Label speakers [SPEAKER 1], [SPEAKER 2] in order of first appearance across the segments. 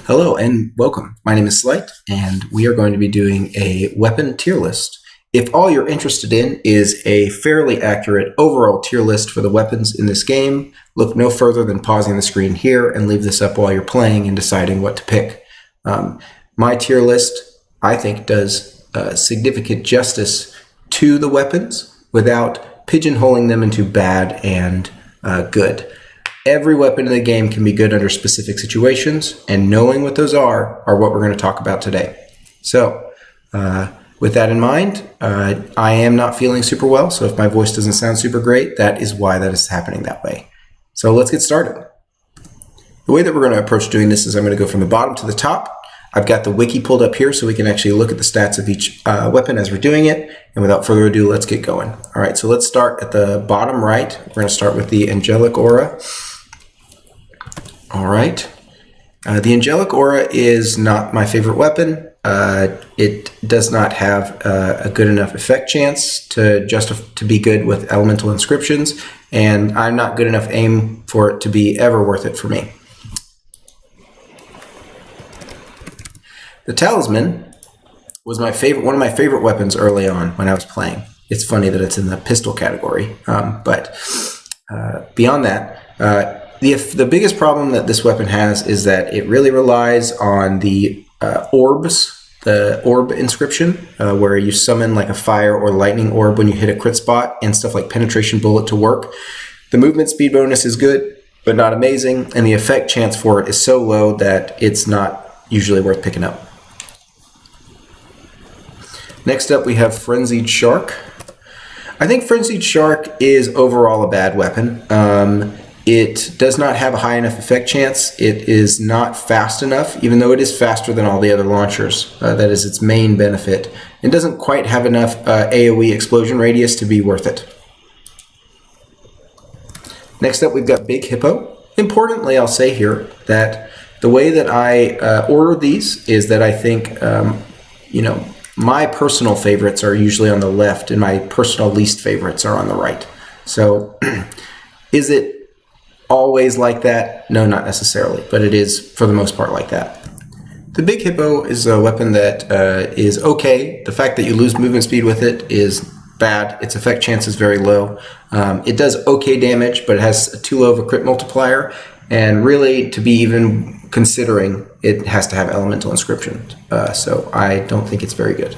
[SPEAKER 1] Hello and welcome. My name is Slight, and we are going to be doing a weapon tier list. If all you're interested in is a fairly accurate overall tier list for the weapons in this game, look no further than pausing the screen here and leave this up while you're playing and deciding what to pick. My tier list, I think, does significant justice to the weapons without pigeonholing them into bad and good. Every weapon in the game can be good under specific situations, and knowing what those are what we're going to talk about today. So, with that in mind, I am not feeling super well, so if my voice doesn't sound super great, that is why that is happening that way. So let's get started. The way that we're going to approach doing this is I'm going to go from the bottom to the top. I've got the wiki pulled up here so we can actually look at the stats of each weapon as we're doing it. And without further ado, let's get going. All right, so let's start at the bottom right. We're going to start with the Angelic Aura. All right. The Angelic Aura is not my favorite weapon. It does not have a good enough effect chance to be good with Elemental Inscriptions, and I'm not good enough aim for it to be ever worth it for me. The Talisman was one of my favorite weapons early on when I was playing. It's funny that it's in the pistol category, but beyond that, the biggest problem that this weapon has is that it really relies on the orbs, the orb inscription, where you summon like a fire or lightning orb when you hit a crit spot and stuff like penetration bullet to work. The movement speed bonus is good, but not amazing, and the effect chance for it is so low that it's not usually worth picking up. Next up, we have Frenzied Shark. I think Frenzied Shark is overall a bad weapon. It does not have a high enough effect chance. It is not fast enough, even though it is faster than all the other launchers. That is its main benefit. It doesn't quite have enough AoE explosion radius to be worth it. Next up, we've got Big Hippo. Importantly, I'll say here that the way that I order these is that I think, my personal favorites are usually on the left and my personal least favorites are on the right. So is it always like that? No, not necessarily, but it is for the most part like that. The Big Hippo is a weapon that is okay. The fact that you lose movement speed with it is bad. Its effect chance is very low. It does okay damage, but it has too low of a crit multiplier, and really to be even considering, it has to have Elemental Inscription. So I don't think it's very good.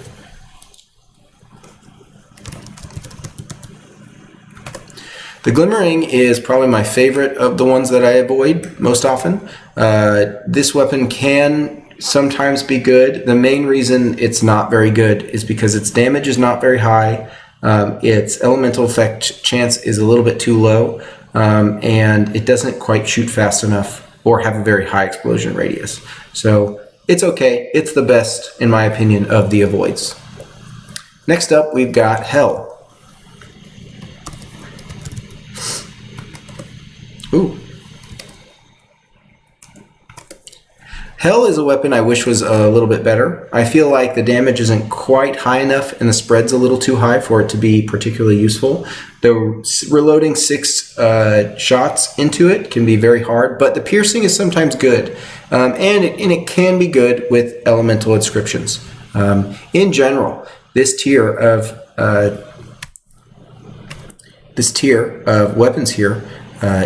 [SPEAKER 1] The Glimmering is probably my favorite of the ones that I avoid most often. This weapon can sometimes be good. The main reason it's not very good is because its damage is not very high. Its elemental effect chance is a little bit too low, and it doesn't quite shoot fast enough or have a very high explosion radius. So it's okay. It's the best, in my opinion, of the avoids. Next up, we've got Hell. Ooh. Hell is a weapon I wish was a little bit better. I feel like the damage isn't quite high enough and the spread's a little too high for it to be particularly useful. Though reloading 6 shots into it can be very hard, but the piercing is sometimes good. And it can be good with Elemental Inscriptions. In general, this tier of weapons here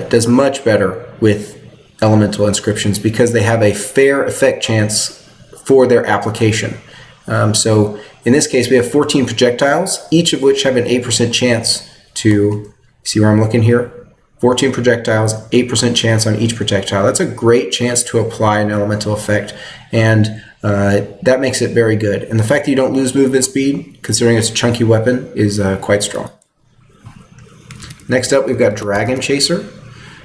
[SPEAKER 1] does much better with Elemental Inscriptions because they have a fair effect chance for their application. So in this case, we have 14 projectiles, each of which have an 8% chance to, see where I'm looking here? 14 projectiles, 8% chance on each projectile. That's a great chance to apply an elemental effect, and that makes it very good. And the fact that you don't lose movement speed, considering it's a chunky weapon, is quite strong. Next up, we've got Dragon Chaser.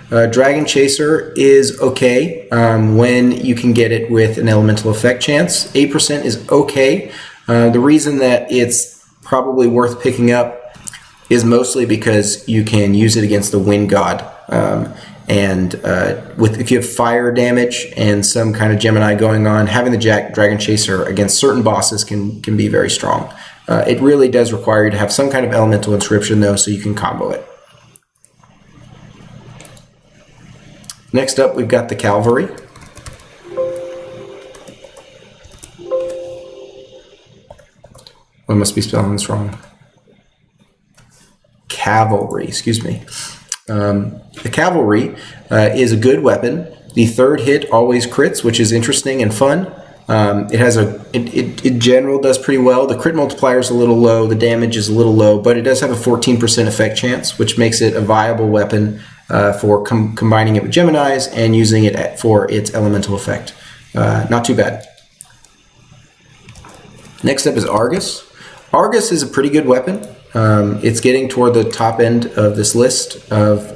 [SPEAKER 1] Dragon Chaser is okay when you can get it with an elemental effect chance. 8% is okay. The reason that it's probably worth picking up is mostly because you can use it against the Wind God. If you have fire damage and some kind of Gemini going on, having the Dragon Chaser against certain bosses can be very strong. It really does require you to have some kind of Elemental Inscription, though, so you can combo it. Next up, we've got the Cavalry. must be spelling this wrong. Cavalry, excuse me. The Cavalry is a good weapon. The third hit always crits, which is interesting and fun. It has it in general does pretty well. The crit multiplier is a little low, the damage is a little low, but it does have a 14% effect chance, which makes it a viable weapon for combining it with Geminis and using it for its elemental effect. Not too bad. Next up is Argus. Argus is a pretty good weapon. It's getting toward the top end of this list of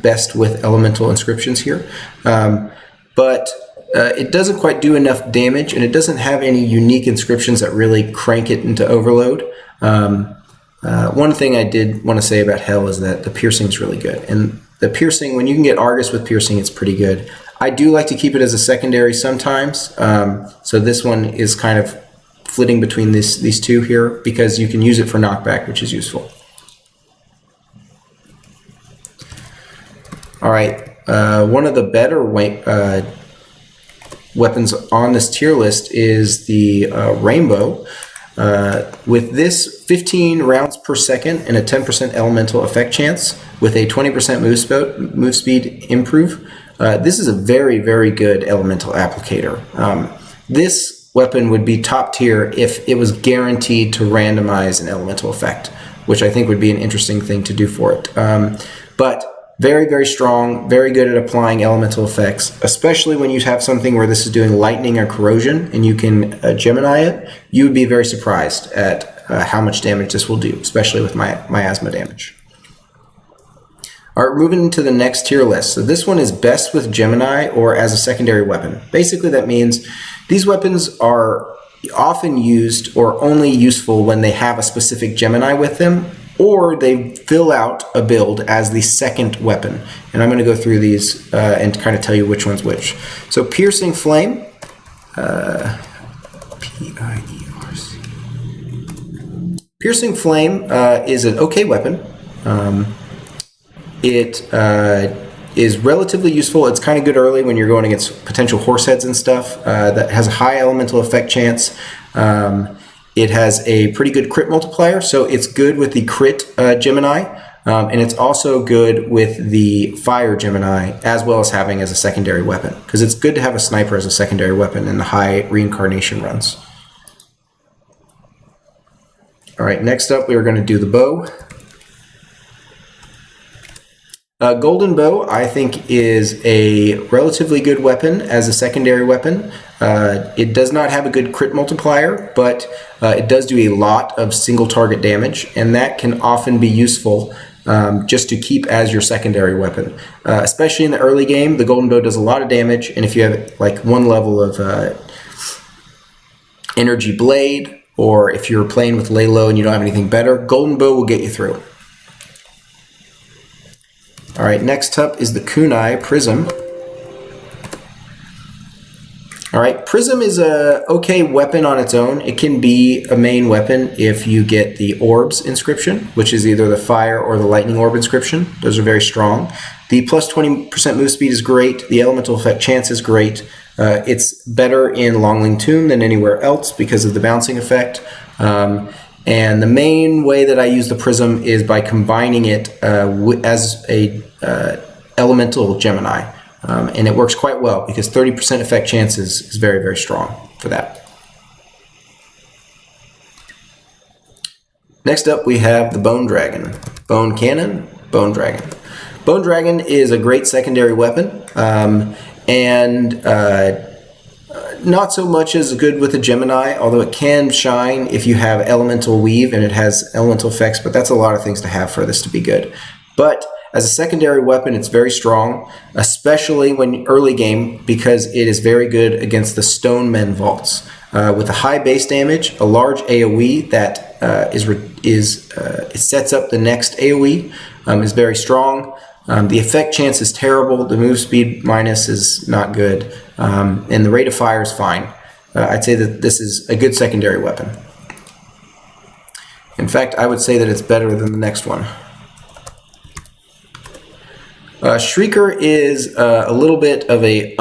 [SPEAKER 1] best with elemental inscriptions here. But it doesn't quite do enough damage, and it doesn't have any unique inscriptions that really crank it into overload. One thing I did want to say about Hell is that the piercing is really good. And the piercing, when you can get Argus with piercing, it's pretty good. I do like to keep it as a secondary sometimes. So this one is kind of flitting between these two here because you can use it for knockback, which is useful. All right, one of the better weapons on this tier list is the Rainbow. With this 15 rounds per second and a 10% elemental effect chance with a 20% move speed improve, this is a very, very good elemental applicator. This weapon would be top tier if it was guaranteed to randomize an elemental effect, which I think would be an interesting thing to do for it. But very, very strong, very good at applying elemental effects, especially when you have something where this is doing lightning or corrosion and you can Gemini it. You would be very surprised at how much damage this will do, especially with miasma damage. All right, moving into the next tier list. So this one is best with Gemini or as a secondary weapon. Basically, that means these weapons are often used or only useful when they have a specific Gemini with them, or they fill out a build as the second weapon. And I'm going to go through these and kind of tell you which one's which. So Piercing Flame, P-I-E-R-C. Piercing Flame is an okay weapon. It is relatively useful. It's kind of good early when you're going against potential horse heads and stuff. That has a high elemental effect chance. It has a pretty good crit multiplier, so it's good with the crit Gemini, and it's also good with the fire Gemini, as well as having as a secondary weapon, because it's good to have a sniper as a secondary weapon in the high reincarnation runs. All right, next up we are going to do the bow. Golden Bow, I think, is a relatively good weapon as a secondary weapon. It does not have a good crit multiplier, but it does do a lot of single target damage, and that can often be useful just to keep as your secondary weapon. Especially in the early game, the Golden Bow does a lot of damage, and if you have like one level of Energy Blade, or if you're playing with Lei Luo and you don't have anything better, Golden Bow will get you through. All right, next up is the Kunai Prism. All right, Prism is a okay weapon on its own. It can be a main weapon if you get the Orbs inscription, which is either the Fire or the Lightning Orb inscription. Those are very strong. The plus 20% move speed is great. The elemental effect chance is great. It's better in Longling Tomb than anywhere else because of the bouncing effect. And the main way that I use the Prism is by combining it as a elemental Gemini. And it works quite well because 30% effect chance is very, very strong for that. Next up we have the Bone Dragon. Bone Cannon, Bone Dragon. Bone Dragon is a great secondary weapon. Not so much as good with a Gemini, although it can shine if you have Elemental Weave and it has elemental effects, but that's a lot of things to have for this to be good. But as a secondary weapon, it's very strong, especially when early game, because it is very good against the Stone Men vaults. With a high base damage, a large AoE that it sets up the next AoE is very strong. The effect chance is terrible. The move speed minus is not good. And the rate of fire is fine. I'd say that this is a good secondary weapon. In fact, I would say that it's better than the next one. Shrieker is a little bit of a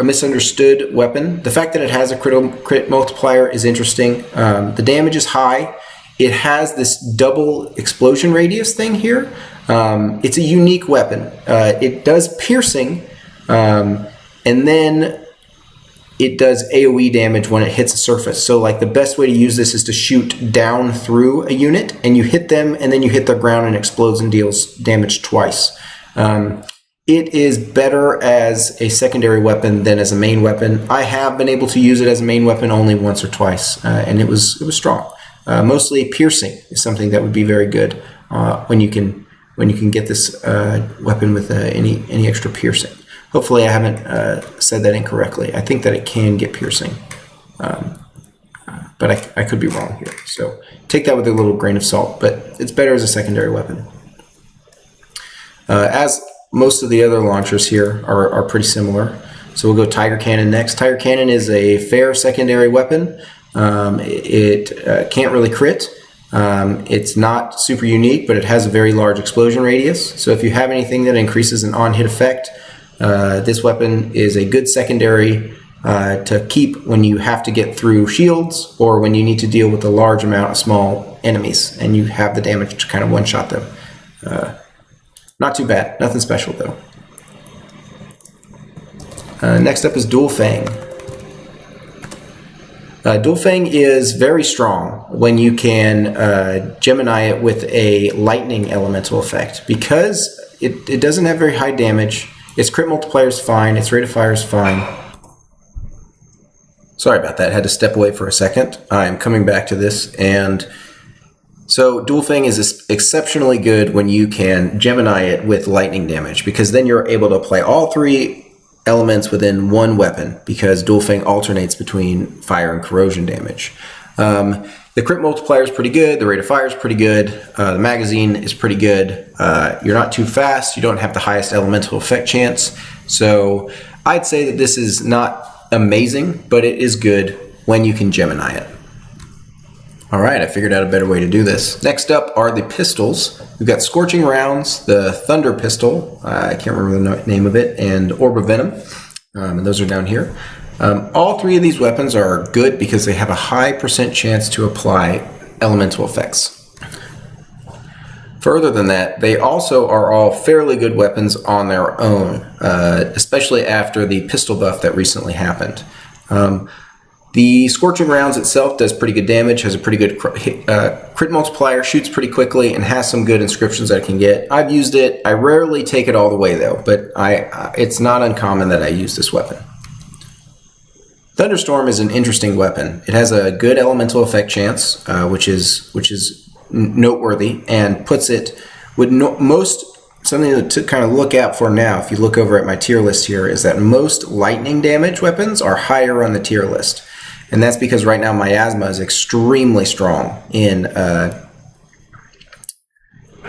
[SPEAKER 1] misunderstood weapon. The fact that it has a crit multiplier is interesting. The damage is high. it has this double explosion radius thing here. It's a unique weapon. It does piercing, and then it does AoE damage when it hits a surface. So like the best way to use this is to shoot down through a unit, and you hit them, and then you hit the ground and it explodes and deals damage twice. It is better as a secondary weapon than as a main weapon. I have been able to use it as a main weapon only once or twice, and it was strong. Mostly piercing is something that would be very good when you can get this weapon with any extra piercing. Hopefully I haven't said that incorrectly. I think that it can get piercing, but I could be wrong here. So take that with a little grain of salt, but it's better as a secondary weapon. As most of the other launchers here are pretty similar. So we'll go Tiger Cannon next. Tiger Cannon is a fair secondary weapon. It can't really crit. It's not super unique, but it has a very large explosion radius. So if you have anything that increases an on-hit effect, this weapon is a good secondary to keep when you have to get through shields or when you need to deal with a large amount of small enemies and you have the damage to kind of one-shot them. Not too bad. Nothing special, though. Next up is Dual Fang. Dual Fang is very strong when you can Gemini it with a lightning elemental effect. Because it doesn't have very high damage, its crit multiplier is fine, its rate of fire is fine. Sorry about that, I had to step away for a second. I'm coming back to this, and so Dual Fang is exceptionally good when you can Gemini it with lightning damage, because then you're able to apply all three elements within one weapon, because Dual Fang alternates between fire and corrosion damage. The crit multiplier is pretty good, the rate of fire is pretty good, the magazine is pretty good, you're not too fast, you don't have the highest elemental effect chance, so I'd say that this is not amazing, but it is good when you can Gemini it. Alright, I figured out a better way to do this. Next up are the pistols. We've got Scorching Rounds, the Thunder pistol, I can't remember the name of it, and Orb of Venom, and those are down here. All three of these weapons are good because they have a high % chance to apply elemental effects. Further than that, they also are all fairly good weapons on their own, especially after the pistol buff that recently happened. The Scorching Rounds itself does pretty good damage, has a pretty good crit multiplier, shoots pretty quickly, and has some good inscriptions that it can get. I've used it. I rarely take it all the way, though, but it's not uncommon that I use this weapon. Thunderstorm is an interesting weapon. It has a good elemental effect chance, which is noteworthy, and puts it with something to kind of look out for now, if you look over at my tier list here, is that most lightning damage weapons are higher on the tier list. And that's because right now Miasma is extremely strong in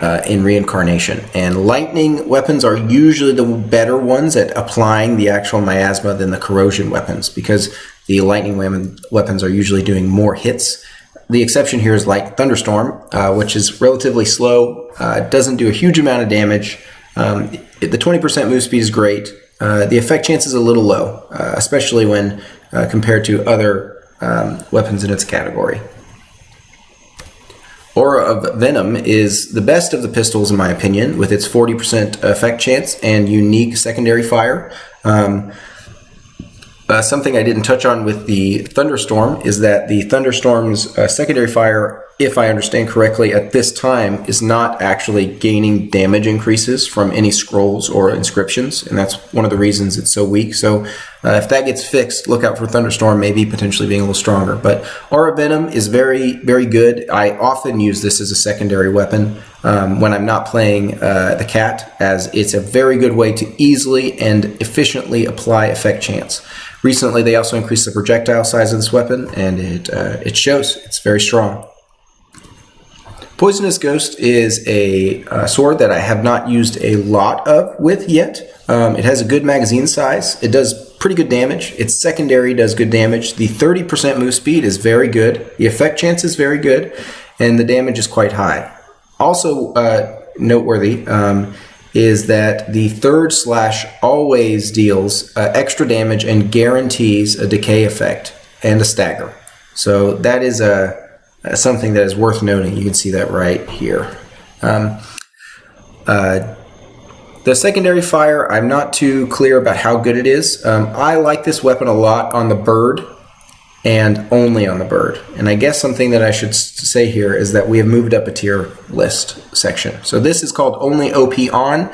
[SPEAKER 1] Reincarnation. And lightning weapons are usually the better ones at applying the actual Miasma than the corrosion weapons, because the lightning weapons are usually doing more hits. The exception here is like Thunderstorm, which is relatively slow, doesn't do a huge amount of damage. The 20% move speed is great. The effect chance is a little low, especially when compared to other weapons in its category. Aura of Venom is the best of the pistols in my opinion, with its 40% effect chance and unique secondary fire. Something I didn't touch on with the Thunderstorm is that the Thunderstorm's secondary fire, if I understand correctly, at this time is not actually gaining damage increases from any scrolls or inscriptions, and that's one of the reasons it's so weak. So if that gets fixed, look out for Thunderstorm maybe potentially being a little stronger. But Aura Venom is very, very good. I often use this as a secondary weapon when I'm not playing the cat, as it's a very good way to easily and efficiently apply effect chance. Recently, they also increased the projectile size of this weapon, and it shows. It's very strong. Poisonous Ghost is a sword that I have not used a lot with yet. It has a good magazine size. It does pretty good damage. Its secondary does good damage. The 30% move speed is very good. The effect chance is very good, and the damage is quite high. Also noteworthy is that the third slash always deals extra damage and guarantees a decay effect and a stagger. So that is something that is worth noting. You can see that right here. The secondary fire, I'm not too clear about how good it is. I like this weapon a lot on the bird and only on the bird. And I guess something that I should say here is that we have moved up a tier list section. So this is called only OP on,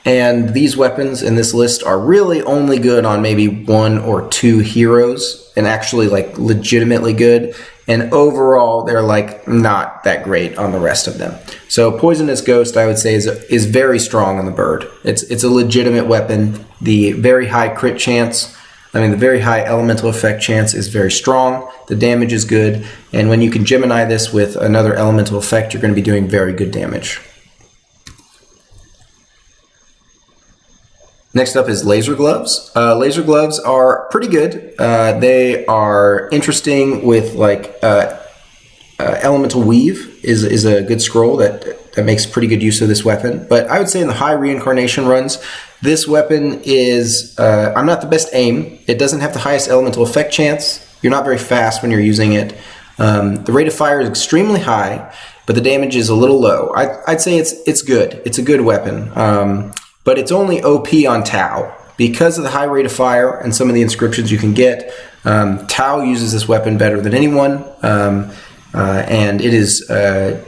[SPEAKER 1] and these weapons in this list are really only good on maybe 1 or 2 heroes, and actually like legitimately good. And overall, they're like not that great on the rest of them. So Poisonous Ghost, I would say, is very strong on the bird. It's a legitimate weapon. The very high crit chance, the very high elemental effect chance is very strong. The damage is good. And when you can Gemini this with another elemental effect, you're going to be doing very good damage. Next up is Laser Gloves. Laser Gloves are pretty good. They are interesting with like Elemental Weave is a good scroll that makes pretty good use of this weapon. But I would say in the high reincarnation runs, this weapon is, I'm not the best aim. It doesn't have the highest elemental effect chance. You're not very fast when you're using it. The rate of fire is extremely high, but the damage is a little low. I'd say it's good. It's a good weapon. But it's only OP on Tau. Because of the high rate of fire and some of the inscriptions you can get, Tau uses this weapon better than anyone. And it is, it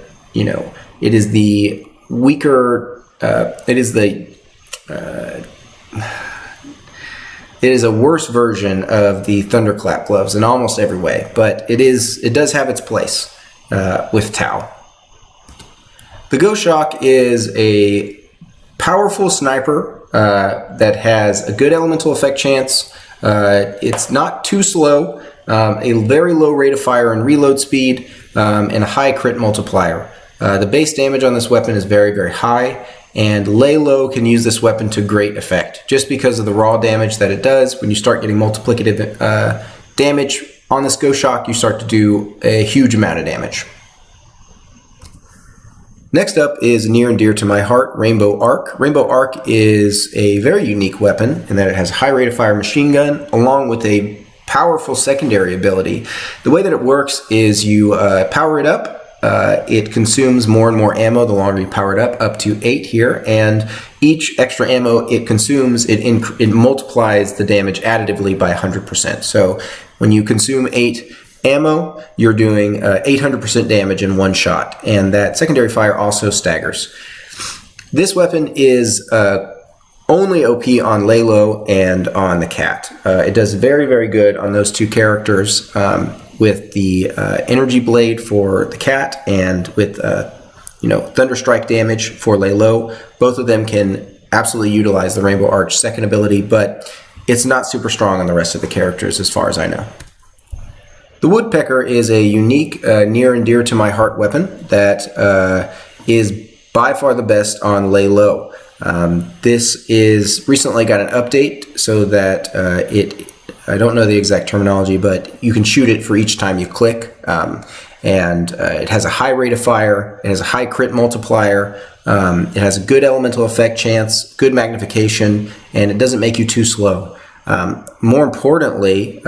[SPEAKER 1] is the weaker, it is a worse version of the Thunderclap gloves in almost every way, but it does have its place with Tau. The Ghost Shock is a powerful sniper that has a good elemental effect chance. It's not too slow, a very low rate of fire and reload speed, and a high crit multiplier. The base damage on this weapon is very, very high, and Lei Luo can use this weapon to great effect just because of the raw damage that it does. When you start getting multiplicative damage on this Ghost Shock, you start to do a huge amount of damage. Next up is near and dear to my heart, Rainbow Arc. Rainbow Arc is a very unique weapon in that it has a high rate of fire machine gun along with a powerful secondary ability. The way that it works is you power it up. It consumes more and more ammo the longer you power it up to 8 here, and each extra ammo it consumes, it multiplies the damage additively by 100%. So when you consume 8 ammo, you're doing 800% damage in one shot, and that secondary fire also staggers. This weapon is only OP on Lei Luo and on the cat. It does very, very good on those two characters with the energy blade for the cat and with Thunderstrike damage for Lei Luo. Both of them can absolutely utilize the Rainbow Arch second ability, but it's not super strong on the rest of the characters as far as I know. The Woodpecker is a unique, near and dear to my heart weapon that is by far the best on Lei Luo. This is recently got an update so that I don't know the exact terminology, but you can shoot it for each time you click. And it has a high rate of fire, it has a high crit multiplier, it has a good elemental effect chance, good magnification, and it doesn't make you too slow. More importantly,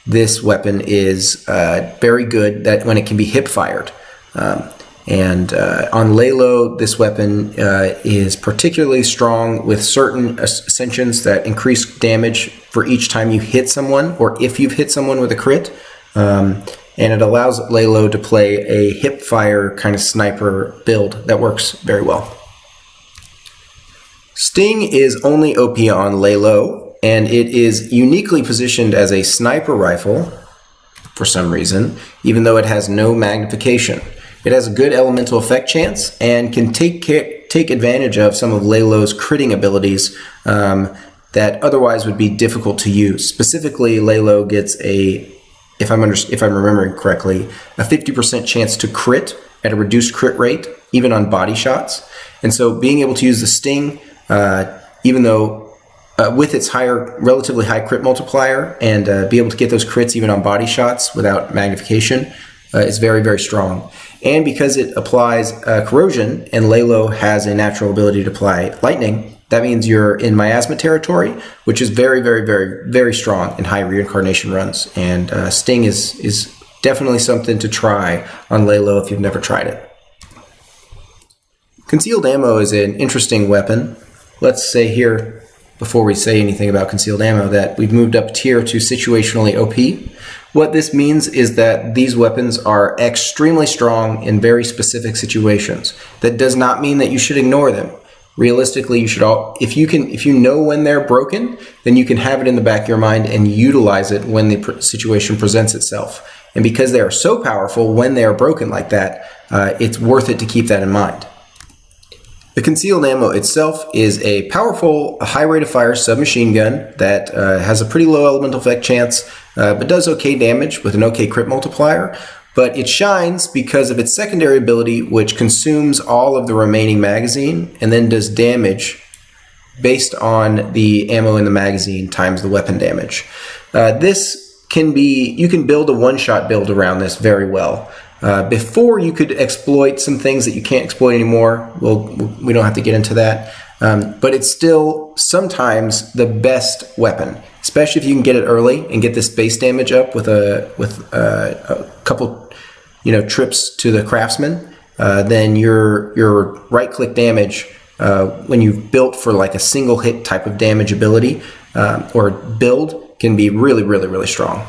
[SPEAKER 1] this weapon is very good that when it can be hip fired. And on Lei Luo, this weapon is particularly strong with certain ascensions that increase damage for each time you hit someone or if you've hit someone with a crit. And it allows Lei Luo to play a hip fire kind of sniper build that works very well. Sting is only OP on Lei Luo, and it is uniquely positioned as a sniper rifle for some reason, even though it has no magnification. It has a good elemental effect chance and can take advantage of some of Lei Luo's critting abilities that otherwise would be difficult to use. Specifically, Lei Luo gets if I'm remembering correctly, a 50% chance to crit at a reduced crit rate, even on body shots. And so being able to use the Sting, even though with its relatively high crit multiplier, and be able to get those crits even on body shots without magnification is very, very strong. And because it applies corrosion, and Lei Luo has a natural ability to apply lightning, that means you're in miasma territory, which is very, very, very, very strong in high reincarnation runs. And Sting is Definitely something to try on Lei Luo if you've never tried it. Concealed ammo is an interesting weapon. Let's say here, before we say anything about concealed ammo, that we've moved up tier to situationally OP. What this means is that these weapons are extremely strong in very specific situations. That does not mean that you should ignore them. Realistically, you should if you know when they're broken, then you can have it in the back of your mind and utilize it when the situation presents itself. And because they are so powerful when they are broken like that, it's worth it to keep that in mind. The concealed ammo itself is a powerful, high rate of fire submachine gun that has a pretty low elemental effect chance, but does okay damage with an okay crit multiplier. But it shines because of its secondary ability, which consumes all of the remaining magazine and then does damage based on the ammo in the magazine times the weapon damage. You can build a one-shot build around this very well. Before you could exploit some things that you can't exploit anymore. Well, we don't have to get into that. But it's still sometimes the best weapon, especially if you can get it early and get this base damage up with a couple, trips to the craftsman. Then your right-click damage, when you've built for like a single hit type of damage ability or build, can be really, really, really strong.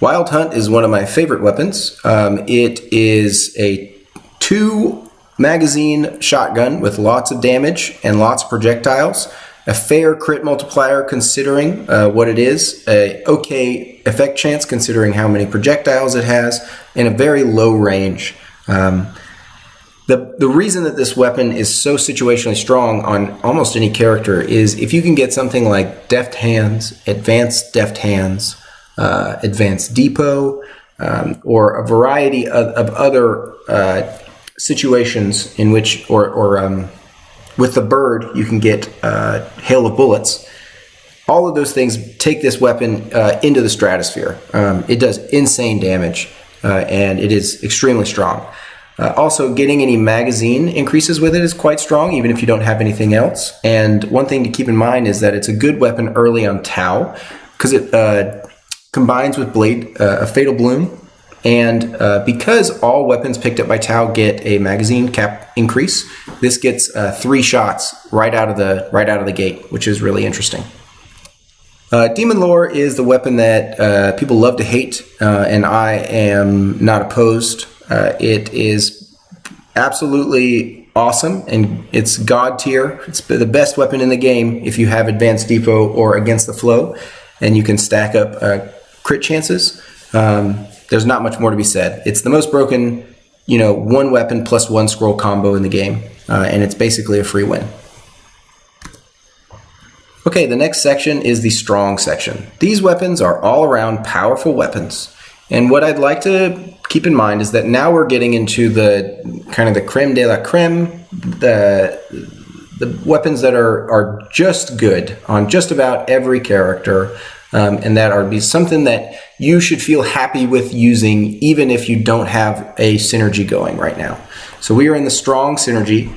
[SPEAKER 1] Wild Hunt is one of my favorite weapons. It is a 2-magazine shotgun with lots of damage and lots of projectiles, a fair crit multiplier considering what it is, a okay effect chance considering how many projectiles it has, and a very low range. The reason that this weapon is so situationally strong on almost any character is if you can get something like Deft Hands, Advanced Deft Hands, Advanced Depot, or a variety of other situations in which, or with the bird, you can get hail of bullets. All of those things take this weapon into the stratosphere. It does insane damage, and it is extremely strong. Also, getting any magazine increases with it is quite strong, even if you don't have anything else. And one thing to keep in mind is that it's a good weapon early on Tau, because it combines with Blade, a Fatal Bloom, and because all weapons picked up by Tau get a magazine cap increase, this gets 3 shots right out of the gate, which is really interesting. Demon Lore is the weapon that people love to hate, and I am not opposed. It is absolutely awesome, and it's God tier. It's the best weapon in the game if you have Advanced Depot or Against the Flow, and you can stack up crit chances. There's not much more to be said. It's the most broken, one weapon plus 1 scroll combo in the game, and it's basically a free win. Okay, the next section is the strong section. These weapons are all around powerful weapons, and what I'd like to keep in mind is that now we're getting into the kind of the creme de la creme, the weapons that are just good on just about every character. And that would be something that you should feel happy with using even if you don't have a synergy going right now. So we are in the strong synergy.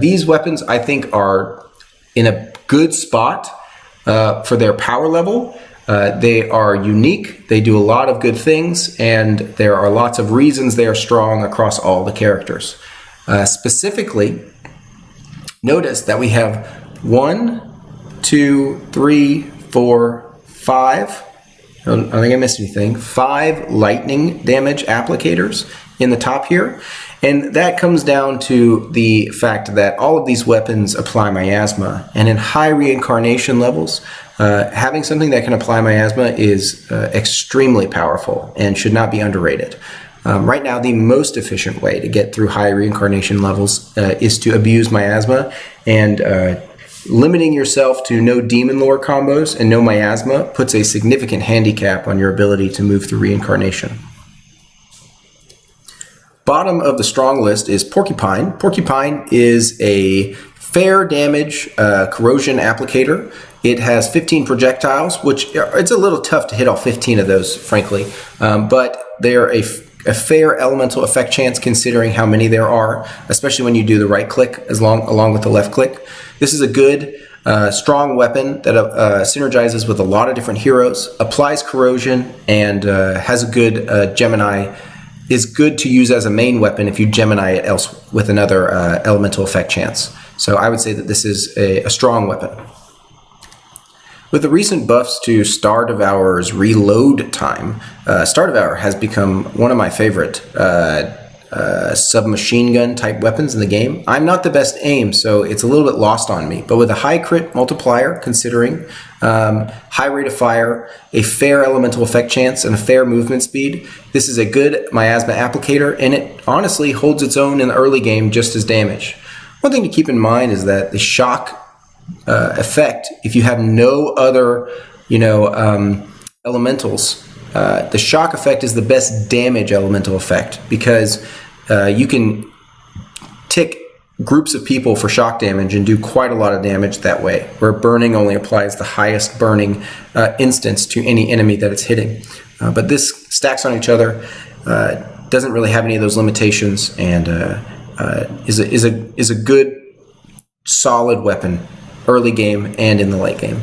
[SPEAKER 1] These weapons, I think, are in a good spot for their power level. They are unique. They do a lot of good things, and there are lots of reasons they are strong across all the characters. Specifically, notice that we have 1, 2, 3, 4, 5, I don't think I missed anything, 5 lightning damage applicators in the top here. And that comes down to the fact that all of these weapons apply miasma. And in high reincarnation levels, having something that can apply miasma is extremely powerful and should not be underrated. Right now, the most efficient way to get through high reincarnation levels is to abuse miasma, and limiting yourself to no demon lore combos and no miasma puts a significant handicap on your ability to move through reincarnation. Bottom of the strong list is Porcupine. Porcupine is a fair damage corrosion applicator. It has 15 projectiles, which it's a little tough to hit all 15 of those, frankly, but they're a fair elemental effect chance considering how many there are, especially when you do the right click along with the left click. This is a good Strong weapon that synergizes with a lot of different heroes, applies corrosion, and has a good Gemini. Is good to use as a main weapon if you Gemini it else with another elemental effect chance. So I would say that this is a strong weapon. With the recent buffs to Star Devourer's reload time, Star Devourer has become one of my favorite submachine gun type weapons in the game. I'm not the best aim, so it's a little bit lost on me. But with a high crit multiplier, considering high rate of fire, a fair elemental effect chance, and a fair movement speed, this is a good miasma applicator, and it honestly holds its own in the early game just as damage. One thing to keep in mind is that the shock effect, if you have no other, elementals, the shock effect is the best damage elemental effect because you can tick groups of people for shock damage and do quite a lot of damage that way, where burning only applies the highest burning instance to any enemy that it's hitting. But this stacks on each other, doesn't really have any of those limitations, and is a good, solid weapon early game and in the late game.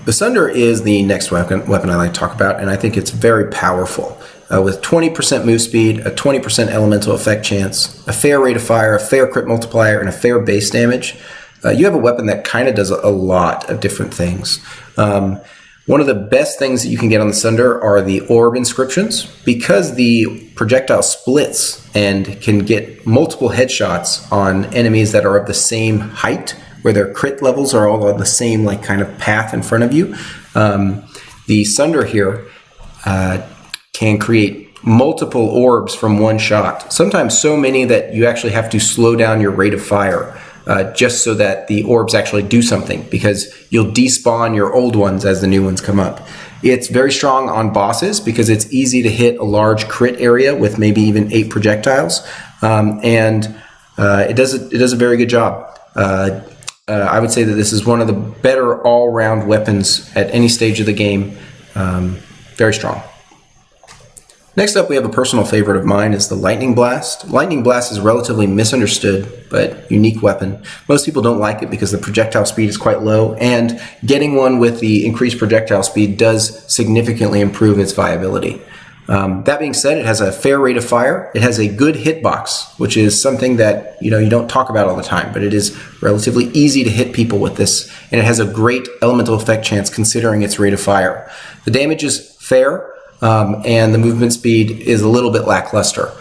[SPEAKER 1] The Sunder is the next weapon I like to talk about, and I think it's very powerful. With 20% move speed, a 20% elemental effect chance, a fair rate of fire, a fair crit multiplier, and a fair base damage, you have a weapon that kind of does a lot of different things. One of the best things that you can get on the Sunder are the orb inscriptions. Because the projectile splits and can get multiple headshots on enemies that are of the same height, where their crit levels are all on the same kind of path in front of you. The Sunder here can create multiple orbs from one shot, sometimes so many that you actually have to slow down your rate of fire just so that the orbs actually do something, because you'll despawn your old ones as the new ones come up. It's very strong on bosses because it's easy to hit a large crit area with maybe even 8 projectiles, and it does a very good job. I would say that this is one of the better all-round weapons at any stage of the game. Very strong. Next up, we have a personal favorite of mine is the Lightning Blast. Lightning Blast is relatively misunderstood, but unique weapon. Most people don't like it because the projectile speed is quite low, and getting one with the increased projectile speed does significantly improve its viability. That being said, it has a fair rate of fire. It has a good hitbox, which is something that you don't talk about all the time, but it is relatively easy to hit people with this, and it has a great elemental effect chance considering its rate of fire. The damage is fair, and the movement speed is a little bit lackluster.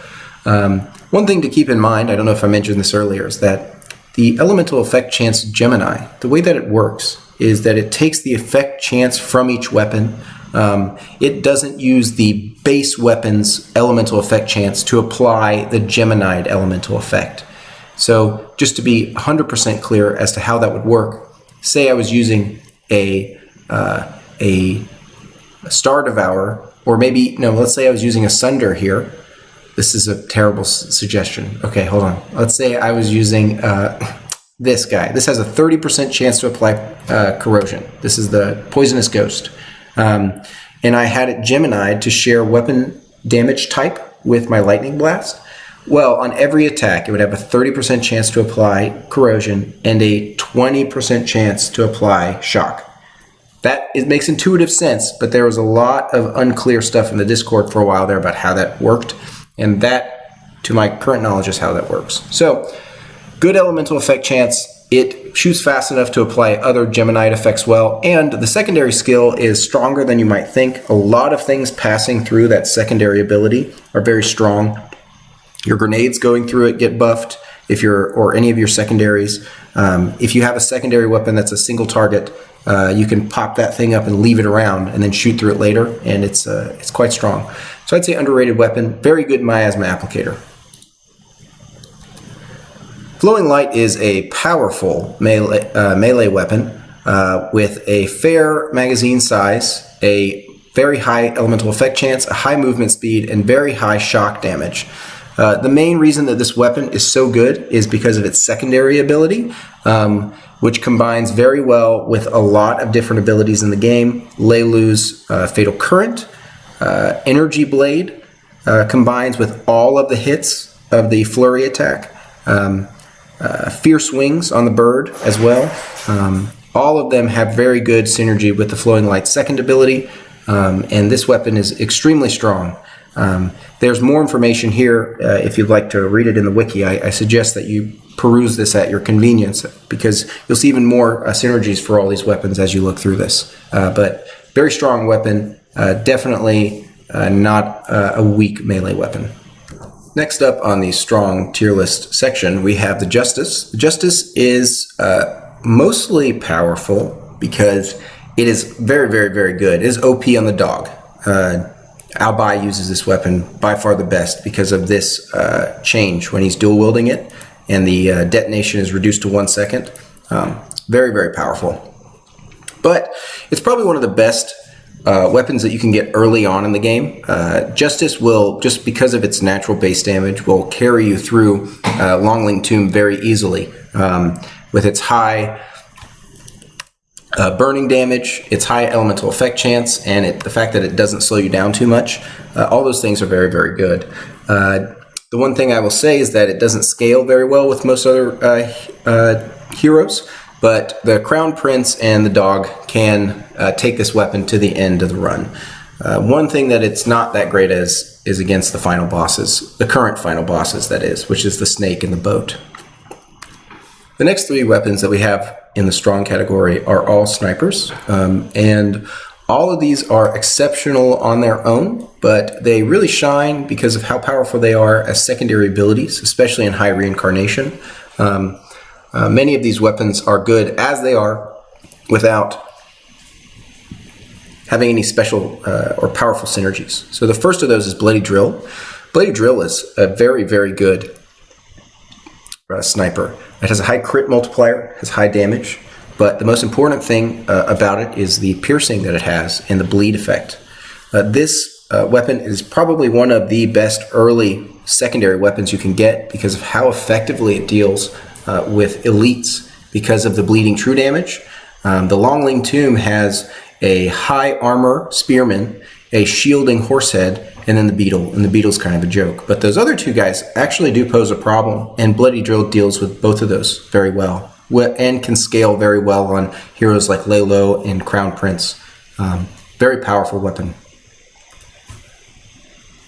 [SPEAKER 1] One thing to keep in mind, I don't know if I mentioned this earlier, is that the elemental effect chance Gemini, the way that it works is that it takes the effect chance from each weapon. It doesn't use the base weapon's elemental effect chance to apply the Gemini elemental effect. So just to be 100% clear as to how that would work, say I was using a Star Devourer, or maybe, no, let's say I was using a Sunder here. This is a terrible suggestion. Okay, hold on. Let's say I was using this guy. This has a 30% chance to apply corrosion. This is the Poisonous Ghost. And I had it Gemini to share weapon damage type with my Lightning Blast. Well, on every attack, it would have a 30% chance to apply corrosion and a 20% chance to apply shock. It makes intuitive sense, but there was a lot of unclear stuff in the Discord for a while there about how that worked, and that, to my current knowledge, is how that works. So, good elemental effect chance. It shoots fast enough to apply other Gemini effects well, and the secondary skill is stronger than you might think. A lot of things passing through that secondary ability are very strong. Your grenades going through it get buffed, or any of your secondaries. If you have a secondary weapon that's a single target, you can pop that thing up and leave it around and then shoot through it later, and it's quite strong. So I'd say underrated weapon, very good miasma applicator. Flowing Light is a powerful melee weapon with a fair magazine size, a very high elemental effect chance, a high movement speed, and very high shock damage. The main reason that this weapon is so good is because of its secondary ability, which combines very well with a lot of different abilities in the game. Lei Luo's Fatal Current, Energy Blade, combines with all of the hits of the flurry attack. fierce wings on the bird as well. All of them have very good synergy with the Flowing Light's second ability, and this weapon is extremely strong. There's more information here. If you'd like to read it in the wiki, I suggest that you peruse this at your convenience, because you'll see even more synergies for all these weapons as you look through this. But very strong weapon, definitely not a weak melee weapon. Next up on the strong tier list section, we have the Justice. The Justice is mostly powerful because it is very, very, very good. It is OP on the dog. Albai uses this weapon by far the best because of this change when he's dual wielding it, and the detonation is reduced to 1 second. Very, very powerful. But it's probably one of the best weapons that you can get early on in the game. Justice will, just because of its natural base damage, will carry you through Longling Tomb very easily. With its high burning damage, its high elemental effect chance, and the fact that it doesn't slow you down too much, all those things are very, very good. The one thing I will say is that it doesn't scale very well with most other heroes, but the Crown Prince and the dog can take this weapon to the end of the run. One thing that it's not that great as is against the final bosses, the current final bosses that is, which is the snake and the boat. The next three weapons that we have in the strong category are all snipers, and all of these are exceptional on their own, but they really shine because of how powerful they are as secondary abilities, especially in high reincarnation. Many of these weapons are good as they are without having any special or powerful synergies. So the first of those is Bloody Drill. Bloody Drill is a very, very good sniper. It has a high crit multiplier, has high damage, but the most important thing about it is the piercing that it has and the bleed effect. This weapon is probably one of the best early secondary weapons you can get because of how effectively it deals with elites because of the bleeding true damage. The Longling Tomb has a high armor spearman, a shielding horsehead, and then the beetle, and the beetle's kind of a joke. But those other two guys actually do pose a problem, and Bloody Drill deals with both of those very well, and can scale very well on heroes like Lei Luo and Crown Prince. Very powerful weapon.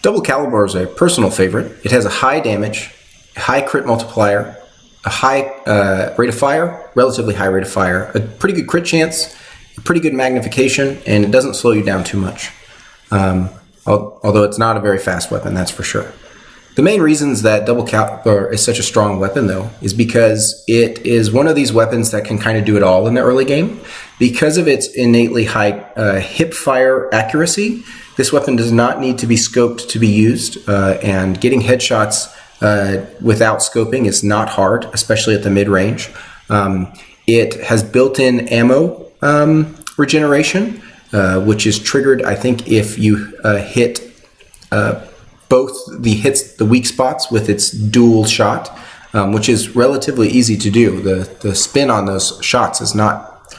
[SPEAKER 1] Double Caliber is a personal favorite. It has a high damage, a high crit multiplier, a high rate of fire, relatively high rate of fire, a pretty good crit chance, a pretty good magnification, and it doesn't slow you down too much. Although it's not a very fast weapon, that's for sure. The main reasons that Double Caliber is such a strong weapon, though, is because it is one of these weapons that can kind of do it all in the early game. Because of its innately high hip fire accuracy, this weapon does not need to be scoped to be used, and getting headshots without scoping is not hard, especially at the mid-range. It has built-in ammo regeneration, which is triggered, I think, if you hit both the weak spots with its dual shot, which is relatively easy to do. The spin on those shots is not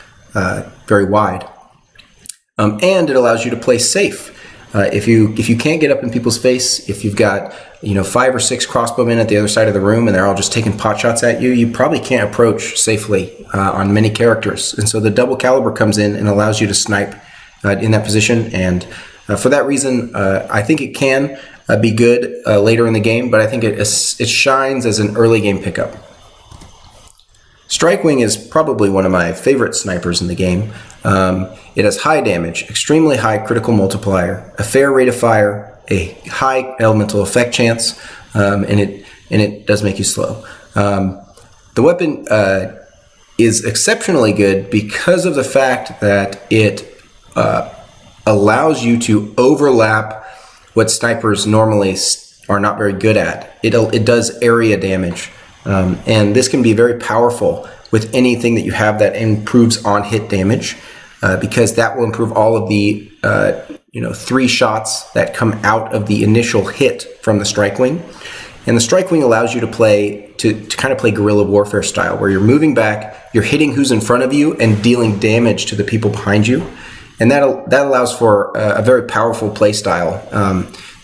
[SPEAKER 1] very wide. And it allows you to play safe. If you can't get up in people's face, if you've got 5 or 6 crossbowmen at the other side of the room and they're all just taking pot shots at you, you probably can't approach safely on many characters. And so the Double Caliber comes in and allows you to snipe in that position, and for that reason, I think it can be good later in the game, but I think it shines as an early game pickup. Strikewing is probably one of my favorite snipers in the game. It has high damage, extremely high critical multiplier, a fair rate of fire, a high elemental effect chance, and it does make you slow. The weapon is exceptionally good because of the fact that it allows you to overlap what snipers normally are not very good at. It does area damage, and this can be very powerful with anything that you have that improves on hit damage, because that will improve all of the 3 shots that come out of the initial hit from the Strikewing. And the Strikewing allows you to play to kind of play guerrilla warfare style, where you're moving back, you're hitting who's in front of you, and dealing damage to the people behind you. And that allows for a very powerful play style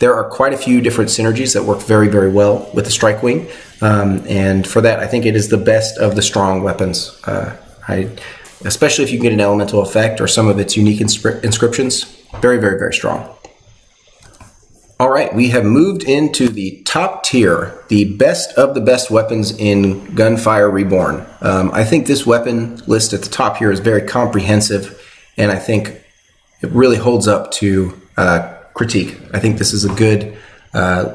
[SPEAKER 1] there are quite a few different synergies that work very, very well with the Strike Wing. And for that, I think it is the best of the strong weapons. Especially if you can get an elemental effect or some of its unique inscriptions. Very, very, very strong. All right, we have moved into the top tier, the best of the best weapons in Gunfire Reborn. I think this weapon list at the top here is very comprehensive, and I think it really holds up to critique. I think this is a good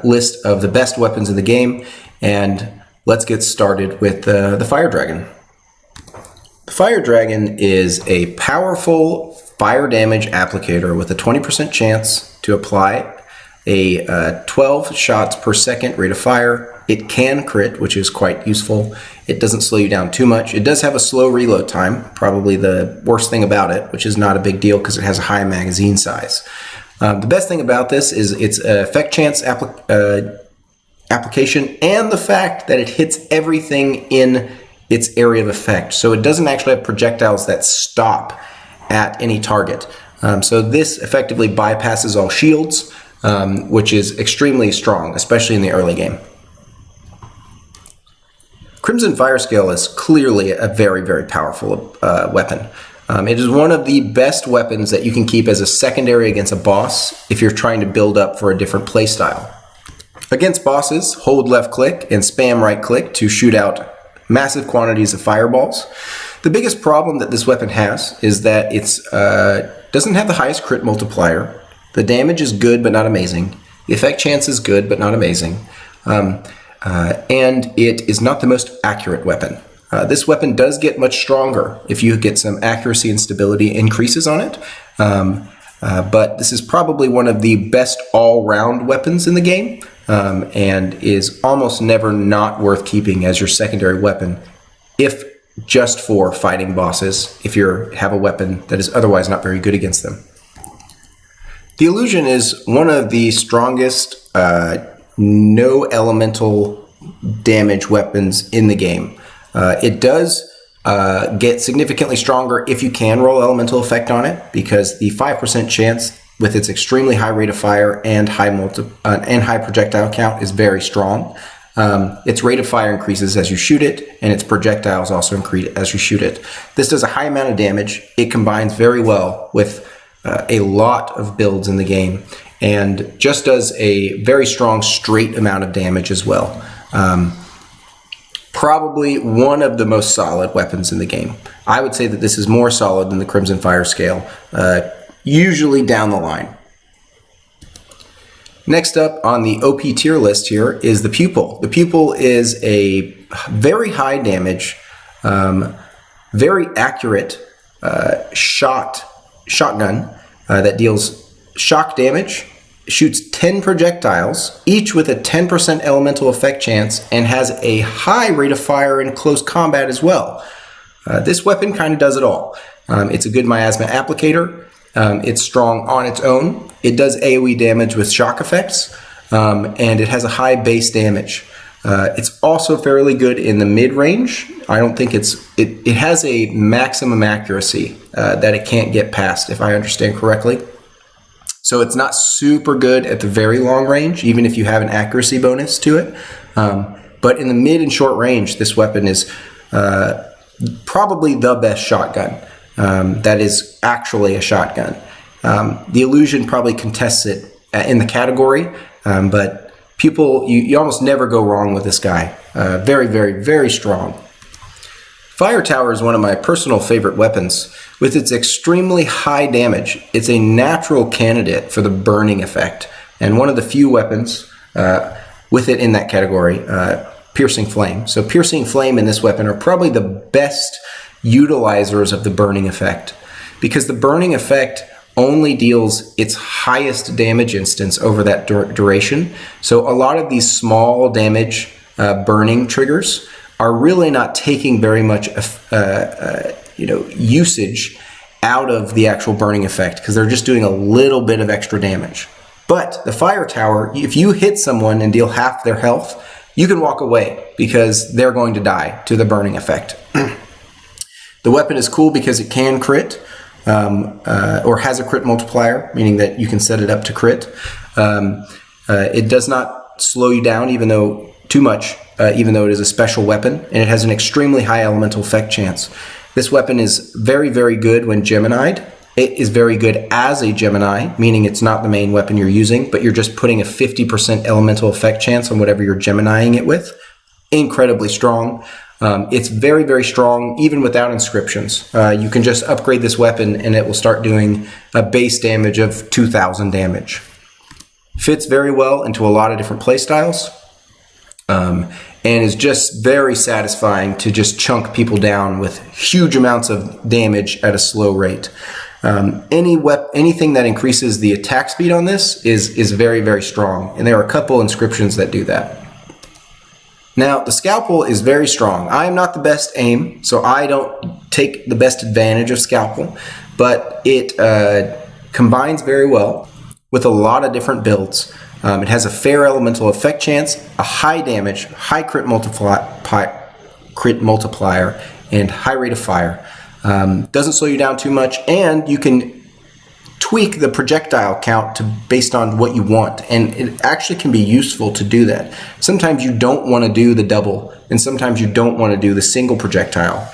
[SPEAKER 1] list of the best weapons in the game, and let's get started with the Fire Dragon. The Fire Dragon is a powerful fire damage applicator with a 20% chance to apply a 12 shots per second rate of fire. It can crit, which is quite useful. It doesn't slow you down too much. It does have a slow reload time, probably the worst thing about it, which is not a big deal because it has a high magazine size. The best thing about this is its effect chance application and the fact that it hits everything in its area of effect. So it doesn't actually have projectiles that stop at any target. So this effectively bypasses all shields, which is extremely strong, especially in the early game. Crimson Fire Scale is clearly a very, very powerful weapon. It is one of the best weapons that you can keep as a secondary against a boss if you're trying to build up for a different playstyle. Against bosses, hold left click and spam right click to shoot out massive quantities of fireballs. The biggest problem that this weapon has is that it doesn't have the highest crit multiplier. The damage is good, but not amazing. The effect chance is good, but not amazing. And it is not the most accurate weapon. This weapon does get much stronger if you get some accuracy and stability increases on it. But this is probably one of the best all-round weapons in the game, and is almost never not worth keeping as your secondary weapon, if just for fighting bosses, if you have a weapon that is otherwise not very good against them. The Illusion is one of the strongest no elemental damage weapons in the game. It does get significantly stronger if you can roll elemental effect on it, because the 5% chance with its extremely high rate of fire and high projectile count is very strong. Its rate of fire increases as you shoot it, and its projectiles also increase as you shoot it. This does a high amount of damage. It combines very well with a lot of builds in the game, and just does a very strong straight amount of damage as well. Probably one of the most solid weapons in the game. I would say that this is more solid than the Crimson Fire Scale, usually down the line. Next up on the OP tier list here is the Pupil. The Pupil is a very high damage, very accurate shotgun that deals shock damage, shoots 10 projectiles, each with a 10% elemental effect chance, and has a high rate of fire in close combat as well. This weapon kind of does it all. It's a good miasma applicator. It's strong on its own. It does AoE damage with shock effects, and it has a high base damage. It's also fairly good in the mid-range. I don't think it has a maximum accuracy that it can't get past, if I understand correctly. So it's not super good at the very long range, even if you have an accuracy bonus to it. But in the mid and short range, this weapon is probably the best shotgun that is actually a shotgun. The Illusion probably contests it in the category, but Pupil, you almost never go wrong with this guy. Very, very, very strong. Fire Tower is one of my personal favorite weapons. With its extremely high damage, it's a natural candidate for the burning effect, and one of the few weapons with it in that category, Piercing Flame. So Piercing Flame and this weapon are probably the best utilizers of the burning effect, because the burning effect only deals its highest damage instance over that duration. So a lot of these small damage burning triggers are really not taking very much usage out of the actual burning effect, because they're just doing a little bit of extra damage. But the Fire Tower, if you hit someone and deal half their health, you can walk away because they're going to die to the burning effect. The weapon is cool because it can crit, or has a crit multiplier, meaning that you can set it up to crit. It does not slow you down even though it is a special weapon, and it has an extremely high elemental effect chance. This weapon is very, very good when Gemini'd. It is very good as a Gemini, meaning it's not the main weapon you're using, but you're just putting a 50% elemental effect chance on whatever you're Geminiing it with. Incredibly strong. It's very, very strong even without inscriptions. You can just upgrade this weapon and it will start doing a base damage of 2,000 damage. Fits very well into a lot of different playstyles, and is just very satisfying to just chunk people down with huge amounts of damage at a slow rate. Anything that increases the attack speed on this is very, very strong, and there are a couple inscriptions that do that. Now, the Scalpel is very strong. I am not the best aim, so I don't take the best advantage of Scalpel, but it combines very well with a lot of different builds. It has a fair elemental effect chance, a high damage, high crit multiplier, and high rate of fire. Doesn't slow you down too much, and you can tweak the projectile count based on what you want, and it actually can be useful to do that. Sometimes you don't want to do the double, and sometimes you don't want to do the single projectile.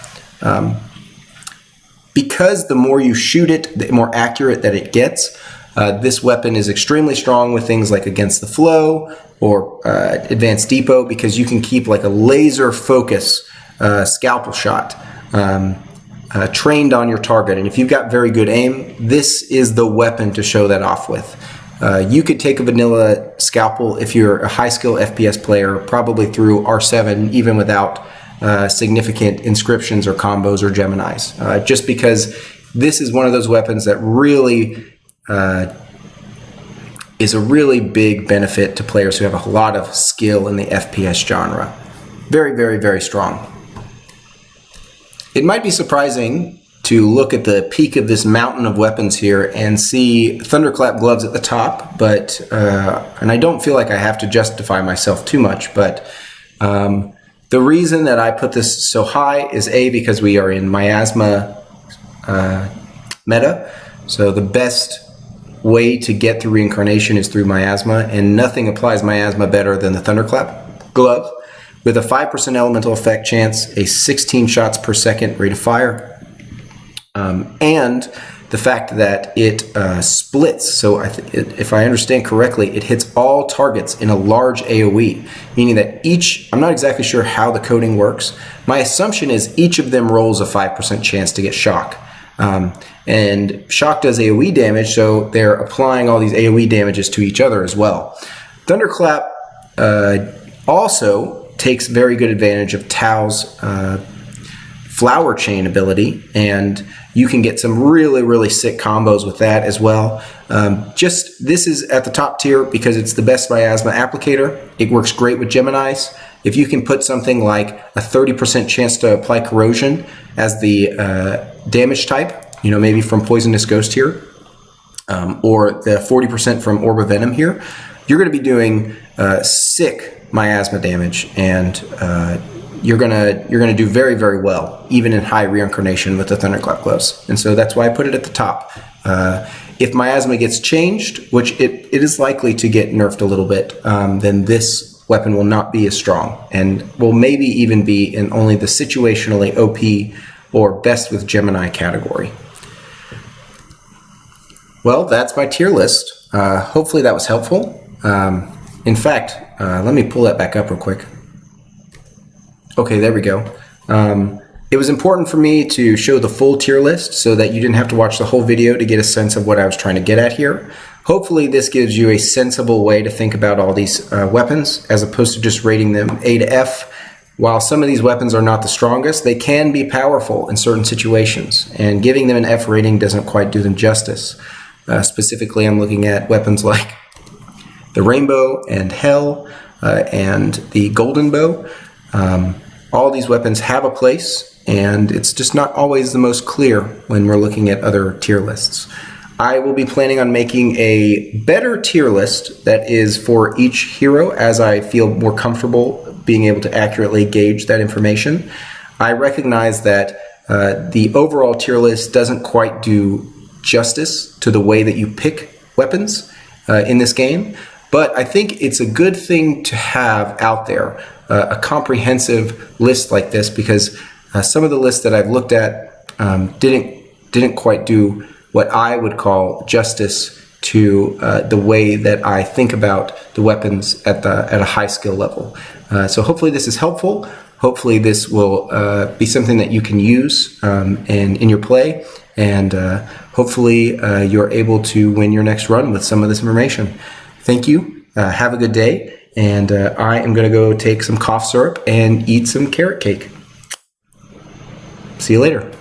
[SPEAKER 1] Because the more you shoot it, the more accurate that it gets. This weapon is extremely strong with things like Against the Flow or Advanced Depot, because you can keep like a laser focus scalpel shot trained on your target. And if you've got very good aim, this is the weapon to show that off with. You could take a vanilla scalpel if you're a high skill FPS player, probably through R7, even without significant inscriptions or combos or Geminis, just because this is one of those weapons that really is a really big benefit to players who have a lot of skill in the FPS genre. Very, very, very strong. It might be surprising to look at the peak of this mountain of weapons here and see Thunderclap gloves at the top, but and I don't feel like I have to justify myself too much, but the reason that I put this so high is because we are in miasma meta, so the best way to get through reincarnation is through miasma, and nothing applies miasma better than the Thunderclap glove, with a 5% elemental effect chance, a 16 shots per second rate of fire, and the fact that it splits. So if I understand correctly, it hits all targets in a large AoE, meaning that I'm not exactly sure how the coding works. My assumption is each of them rolls a 5% chance to get shock. And shock does AoE damage, so they're applying all these AoE damages to each other as well. Thunderclap also takes very good advantage of Tao's flower chain ability, and you can get some really, really sick combos with that as well. This is at the top tier because it's the best miasma applicator. It works great with Geminis. If you can put something like a 30% chance to apply corrosion as the damage type, maybe from Poisonous Ghost here, or the 40% from Orb of Venom here, you're going to be doing sick miasma damage, and you're gonna do very, very well, even in high reincarnation with the Thunderclap gloves. And so that's why I put it at the top. If miasma gets changed, which it is likely to get nerfed a little bit, then this weapon will not be as strong, and will maybe even be in only the situationally OP or best with Gemini category. Well, that's my tier list. Hopefully that was helpful. In fact, let me pull that back up real quick. Okay, there we go. It was important for me to show the full tier list so that you didn't have to watch the whole video to get a sense of what I was trying to get at here. Hopefully this gives you a sensible way to think about all these weapons, as opposed to just rating them A to F. While some of these weapons are not the strongest, they can be powerful in certain situations, and giving them an F rating doesn't quite do them justice. Specifically, I'm looking at weapons like the Rainbow and Hell and the Golden Bow. All these weapons have a place, and it's just not always the most clear when we're looking at other tier lists. I will be planning on making a better tier list that is for each hero as I feel more comfortable being able to accurately gauge that information. I recognize that the overall tier list doesn't quite do justice to the way that you pick weapons in this game. But I think it's a good thing to have out there, a comprehensive list like this, because some of the lists that I've looked at didn't quite do what I would call justice to the way that I think about the weapons at a high skill level. So hopefully this is helpful. Hopefully this will be something that you can use in your play, and hopefully you're able to win your next run with some of this information. Thank you. Have a good day, and I am going to go take some cough syrup and eat some carrot cake. See you later.